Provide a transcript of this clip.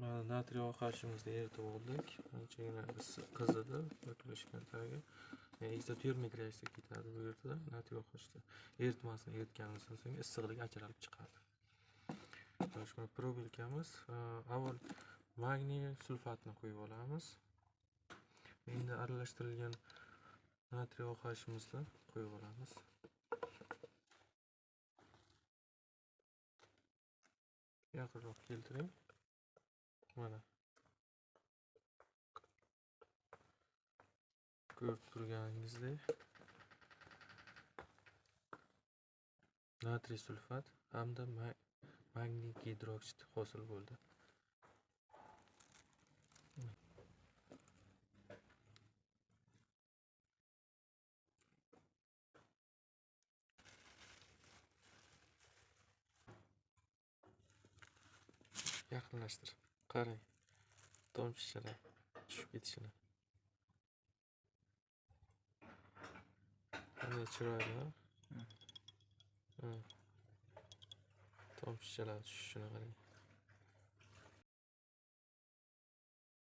Natriy OH'imizni eritib oldik. Anchagina qizidi, yo'qlashgan tagi. Izotermik ketadi bu yerda. Natriy OH'da eritmasini eritganimizdan so'ng issiqlik ajralib chiqadi. Mana probelkamiz. Avval magniy sulfatni qo'yib olamiz. Endi aralashtirilgan natriy OH'imizni qo'yib olamiz. Yaqinroq keltiring. Mana. Ko'rib turganingizdek natriy sulfat hamda magniy gidroksid hosil bo'ldi. Yaqinlashtir. Qarang. Tomchilar tushib ketishini. Qanday chiroyli. Tomchilar tushishini qarang.